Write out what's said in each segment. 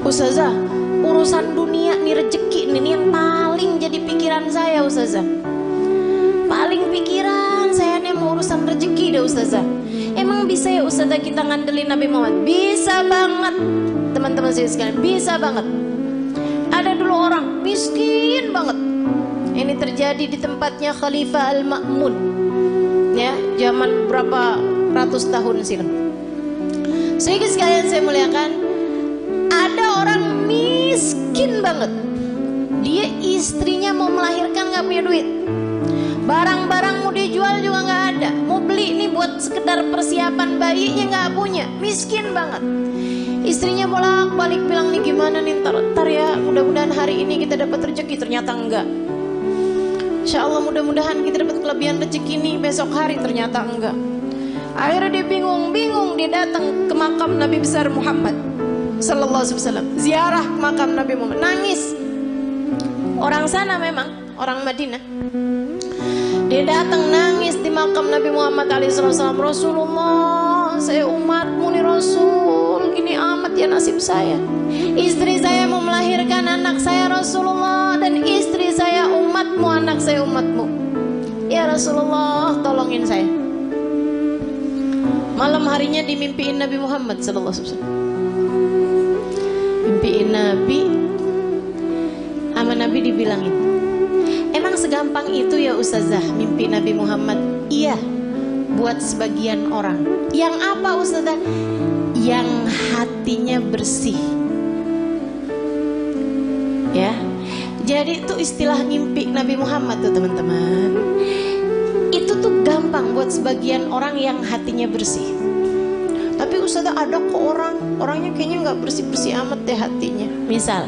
Ustazah, urusan dunia nih, rezeki ini yang paling jadi pikiran saya Ustazah. Paling pikiran saya nih mau urusan rezeki deh Ustazah. Emang bisa ya Ustazah kita ngandelin Nabi Muhammad? Bisa banget teman-teman saya sekalian, bisa banget. Ada dulu orang miskin banget. Ini terjadi di tempatnya Khalifah Al-Ma'mun, ya, zaman berapa ratus tahun silam. Sedikit sekalian saya muliakan, ada orang miskin banget. Dia istrinya mau melahirkan gak punya duit, barang-barang mau dijual juga gak ada, mau beli nih buat sekedar persiapan bayinya gak punya, miskin banget. Istrinya bolak-balik bilang nih gimana nih ntar ya, mudah-mudahan hari ini kita dapat rezeki, ternyata enggak. Insya Allah mudah-mudahan kita dapat kelebihan rezeki nih besok hari, ternyata enggak. Akhirnya dia bingung-bingung, dia datang ke makam Nabi besar Muhammad sallallahu alaihi wasallam, ziarah ke makam Nabi Muhammad, nangis. Orang sana memang, orang Madinah. Dia datang nangis di makam Nabi Muhammad SAW. Rasulullah, saya umatmu nih Rasul, gini amat ya nasib saya. Istri saya mau melahirkan anak saya Rasulullah, dan istri saya umatmu, anak saya umatmu. Ya Rasulullah, tolongin saya. Malam harinya dimimpiin Nabi Muhammad SAW. Mimpiin Nabi, sama Nabi dibilangin, emang segampang itu ya Ustazah mimpi Nabi Muhammad? Iya, buat sebagian orang. Yang apa Ustazah? Yang hatinya bersih. Ya, jadi itu istilah mimpi Nabi Muhammad tuh teman-teman. Itu tuh gampang buat sebagian orang yang hatinya bersih. Tapi Ustazah ada kok orangnya kayaknya nggak bersih-bersih amat deh hatinya. Misal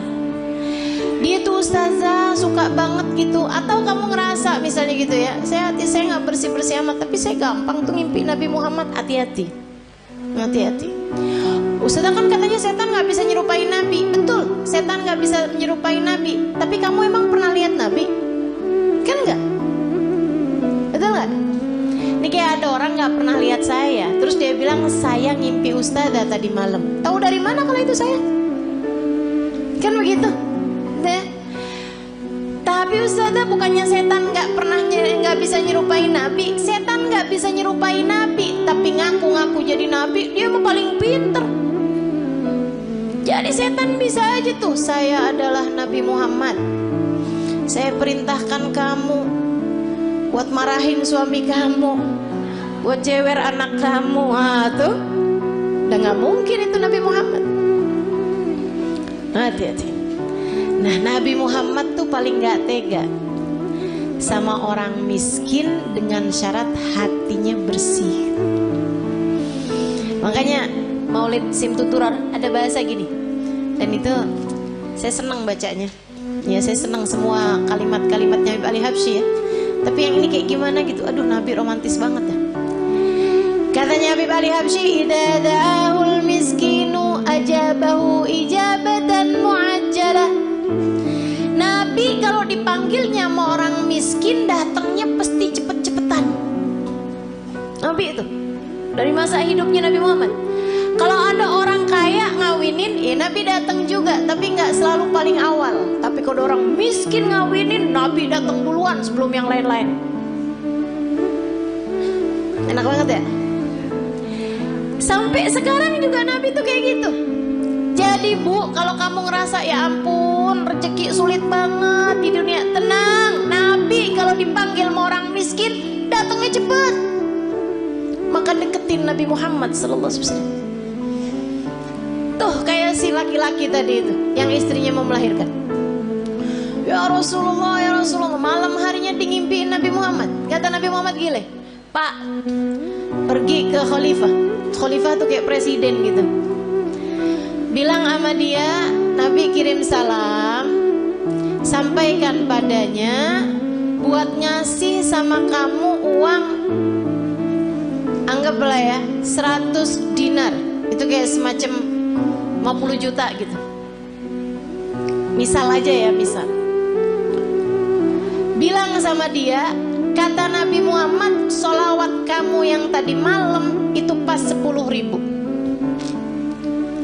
dia tuh Ustazah suka banget gitu, atau kamu ngerasa misalnya gitu ya, hati saya nggak bersih-bersih amat, tapi saya gampang tuh ngimpi Nabi Muhammad. Hati-hati, hati-hati. Ustazah kan katanya setan nggak bisa nyerupai Nabi. Betul, setan nggak bisa menyerupai Nabi. Tapi kamu emang pernah lihat Nabi? Kan nggak? Betul nggak? Ini kayak ada orang nggak pernah lihat saya, terus dia bilang saya ngimpi Ustazah tadi malam. Tahu dari mana kalau itu saya? Kan begitu. Nah, tapi Ustazah bukannya setan nggak bisa nyerupai Nabi. Setan nggak bisa nyerupai Nabi, tapi ngaku-ngaku jadi Nabi, dia mah paling pinter. Jadi setan bisa aja tuh, saya adalah Nabi Muhammad, saya perintahkan kamu buat marahin suami kamu, buat jewer anak kamu. Tuh udah nggak mungkin itu Nabi Muhammad. Hati-hati. Nah, Nabi Muhammad tuh paling gak tega sama orang miskin dengan syarat hatinya bersih. Makanya Maulid Simtuturor ada bahasa gini, dan itu saya senang bacanya. Ya, saya senang semua kalimat-kalimatnya Habib Ali Habsyi ya. Tapi yang ini kayak gimana gitu, aduh Nabi romantis banget ya. Katanya Habib Ali Habsyi, idza da'ahul miskinu ajabahu ijabatan muajjalah. Nabi kalau dipanggilnya sama orang miskin datangnya pasti cepet-cepetan. Nabi itu dari masa hidupnya Nabi Muhammad. Kalau ada orang kaya ngawinin, ya Nabi datang juga, tapi nggak selalu paling awal. Tapi kalau orang miskin ngawinin, Nabi datang duluan sebelum yang lain-lain. Enak banget ya. Sampai sekarang juga Nabi tuh kayak gitu. Jadi Bu, kalau kamu ngerasa ya ampun rezeki sulit banget di dunia, tenang. Nabi kalau dipanggil sama orang miskin datangnya cepet. Maka deketin Nabi Muhammad sallallahu alaihi wasallam. Tuh kayak si laki-laki tadi itu yang istrinya mau melahirkan. Ya Rasulullah, ya Rasulullah, malam harinya ngimpiin Nabi Muhammad. Kata Nabi Muhammad gile, Pak, pergi ke khalifah. Khalifah tuh kayak presiden gitu. Bilang sama dia, Nabi kirim salam, sampaikan padanya buat ngasih sama kamu uang, anggaplah ya 100 dinar. Itu kayak semacam 50 juta gitu. Misal aja ya, misal. Bilang sama dia, kata Nabi Muhammad, sholawat kamu yang tadi malam itu pas 10.000.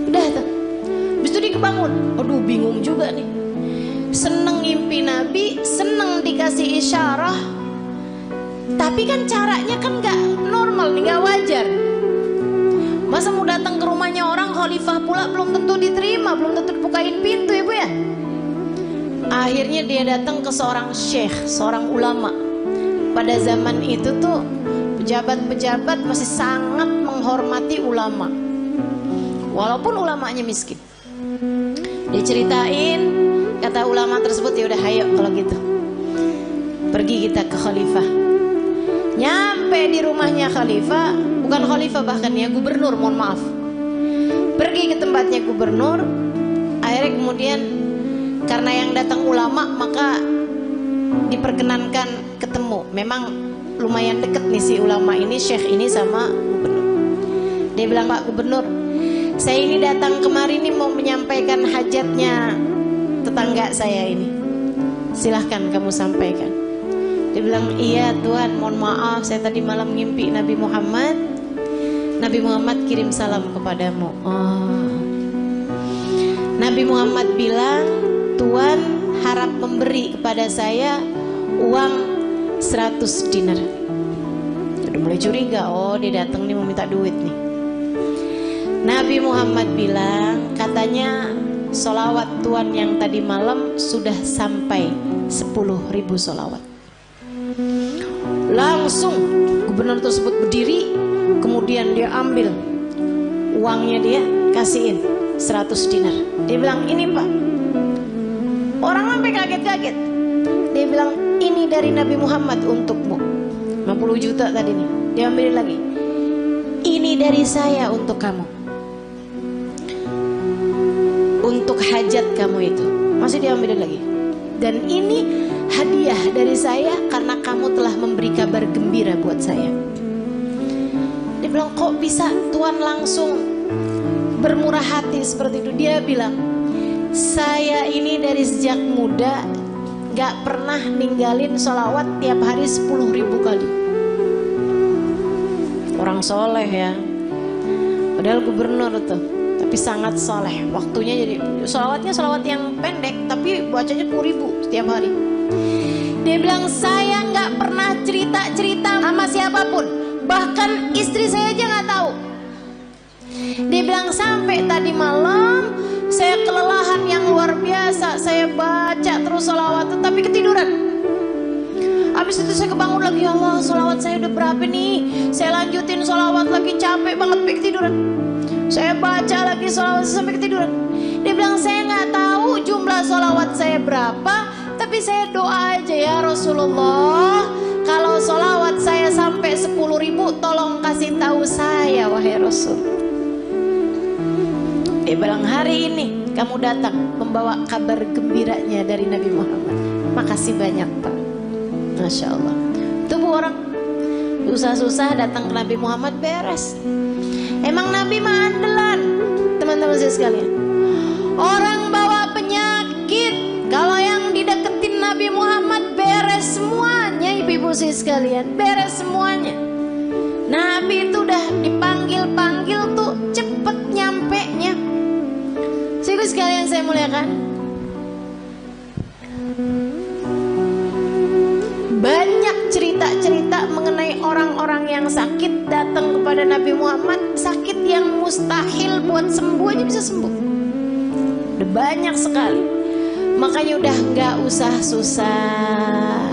Udah tuh. Habis itu kebangun. Aduh, bingung juga nih. Seneng ngimpi Nabi, seneng dikasih isyarah, tapi kan caranya kan gak normal nih, gak wajar. Masa mau datang ke rumahnya orang khalifah pula, belum tentu diterima, belum tentu dibukain pintu ya Bu ya. Akhirnya dia datang ke seorang syekh, seorang ulama. Pada zaman itu tuh pejabat-pejabat masih sangat menghormati ulama, walaupun ulamanya miskin. Dia ceritain, kata ulama tersebut, ya udah ayo kalau gitu pergi kita ke khalifah. Nyampe di rumahnya khalifah, bukan khalifah bahkan ya, gubernur, mohon maaf. Pergi ke tempatnya gubernur. Akhirnya kemudian karena yang datang ulama, maka diperkenankan ketemu. Memang lumayan deket nih si ulama ini, syekh ini sama gubernur. Dia bilang, Pak Gubernur, saya ini datang kemari nih mau menyampaikan hajatnya tetangga saya ini. Silahkan kamu sampaikan. Dia bilang, iya Tuhan, mohon maaf, saya tadi malam ngimpi Nabi Muhammad. Nabi Muhammad kirim salam kepadamu. Oh. Nabi Muhammad bilang, Tuhan harap memberi kepada saya uang 100 dinar. Udah mulai curiga, oh dia datang nih mau minta duit nih. Nabi Muhammad bilang, katanya solawat Tuhan yang tadi malam sudah sampai 10.000 solawat. Langsung gubernur tersebut berdiri, kemudian dia ambil uangnya, dia kasihin 100 dinar. Dia bilang, ini Pak. Orang sampai kaget-kaget. Dia bilang, ini dari Nabi Muhammad untukmu. 50 juta tadi nih. Dia ambilin lagi. Ini dari saya untuk kamu, untuk hajat kamu itu. Masih diambilin lagi. Dan ini hadiah dari saya karena kamu telah memberi kabar gembira buat saya. Dia bilang, kok bisa Tuhan langsung bermurah hati seperti itu? Dia bilang, saya ini dari sejak muda gak pernah ninggalin sholawat tiap hari 10.000 kali. Orang soleh ya, padahal gubernur tuh, tapi sangat soleh. Waktunya jadi sholawatnya sholawat yang pendek, tapi bacanya 10.000 setiap hari. Dia bilang, saya gak pernah cerita-cerita sama siapapun, bahkan istri saya aja gak tahu. Dia bilang, sampai tadi malam saya kelelahan yang luar biasa, saya baca terus sholawat tapi ketiduran. Habis itu saya kebangun lagi, ya Allah, sholawat saya udah berapa nih? Saya lanjutin sholawat lagi, capek banget sampai ketiduran. Saya baca lagi sholawat sampai ketiduran. Dia bilang, saya nggak tahu jumlah sholawat saya berapa, tapi saya doa aja, ya Rasulullah, kalau sholawat saya sampai 10.000, tolong kasih tahu saya, wahai Rasul. Dia bilang, hari ini kamu datang membawa kabar gembiranya dari Nabi Muhammad. Makasih banyak Pak. Masya Allah. Tuh Bu, orang susah-susah datang ke Nabi Muhammad beres. Emang Nabi mah andalan, teman-teman saya sekalian. Orang bawa penyakit, kalau yang dideketin Nabi Muhammad beres semuanya, ibu-ibu saya sekalian, beres semuanya. Nabi itu udah dipanggil-panggil tuh cepet nyampe-nya. Ibu sekalian saya muliakan, banyak cerita-cerita mengenai orang-orang yang sakit datang kepada Nabi Muhammad, sakit yang mustahil buat sembuh aja bisa sembuh. Udah banyak sekali. Makanya udah gak usah susah.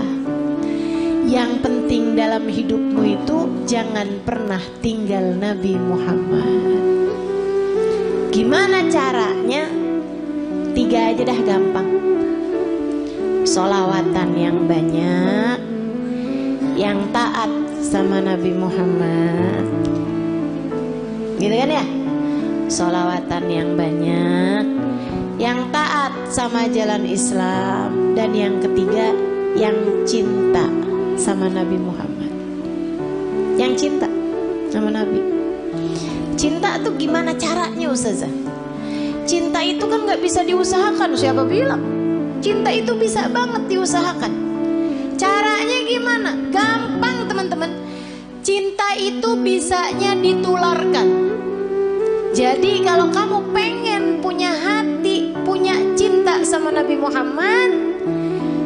Yang penting dalam hidupmu itu jangan pernah tinggal Nabi Muhammad. Gimana caranya? 3 aja dah, gampang. Sholawatan yang banyak, yang taat sama Nabi Muhammad, gitu kan ya? Sholawatan yang banyak, yang taat sama jalan Islam, dan yang ketiga, yang cinta sama Nabi Muhammad. Yang cinta sama Nabi. Cinta tuh gimana caranya Ustazah? Cinta itu kan gak bisa diusahakan. Siapa bilang? Cinta itu bisa banget diusahakan. Caranya gimana? Gampang teman-teman. Cinta itu bisanya ditularkan. Jadi kalau kamu pengen punya hati Muhammad,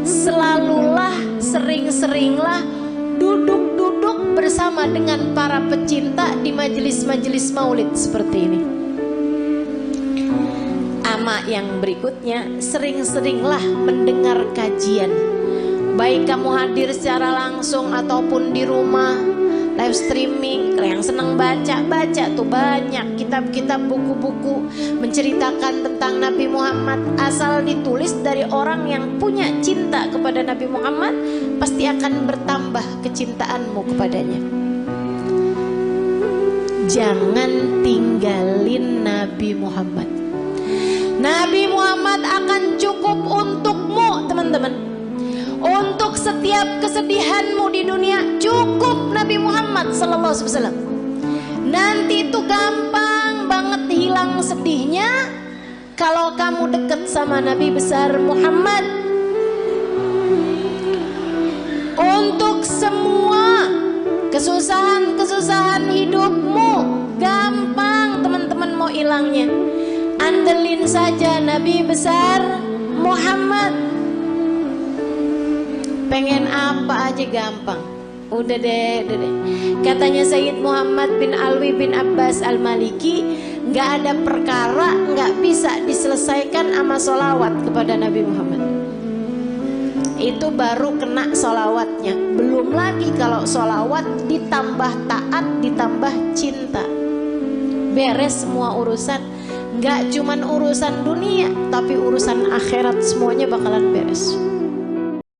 selalulah, sering-seringlah duduk-duduk bersama dengan para pecinta di majelis-majelis maulid seperti ini. Ama yang berikutnya, sering-seringlah mendengar kajian, baik kamu hadir secara langsung ataupun di rumah live streaming. Yang senang baca tuh banyak kitab-kitab, buku-buku menceritakan tentang Nabi Muhammad. Asal ditulis dari orang yang punya cinta kepada Nabi Muhammad, pasti akan bertambah kecintaanmu kepadanya. Jangan tinggalin Nabi Muhammad. Nabi Muhammad akan cukup untukmu, teman-teman. Untuk setiap kesedihanmu di dunia, cukup Nabi Muhammad sallallahu alaihi wasallam. Nanti itu gampang banget hilang sedihnya kalau kamu deket sama Nabi besar Muhammad. Untuk semua kesusahan hidupmu, gampang teman-teman mau hilangnya. Andelin saja Nabi besar Muhammad. Pengen apa aja gampang. Udah deh. Katanya Sayyid Muhammad bin Alwi bin Abbas Al-Maliki, gak ada perkara gak bisa diselesaikan sama sholawat kepada Nabi Muhammad. Itu baru kena sholawatnya. Belum lagi kalau sholawat ditambah taat, ditambah cinta, beres semua urusan. Gak cuman urusan dunia, tapi urusan akhirat semuanya bakalan beres.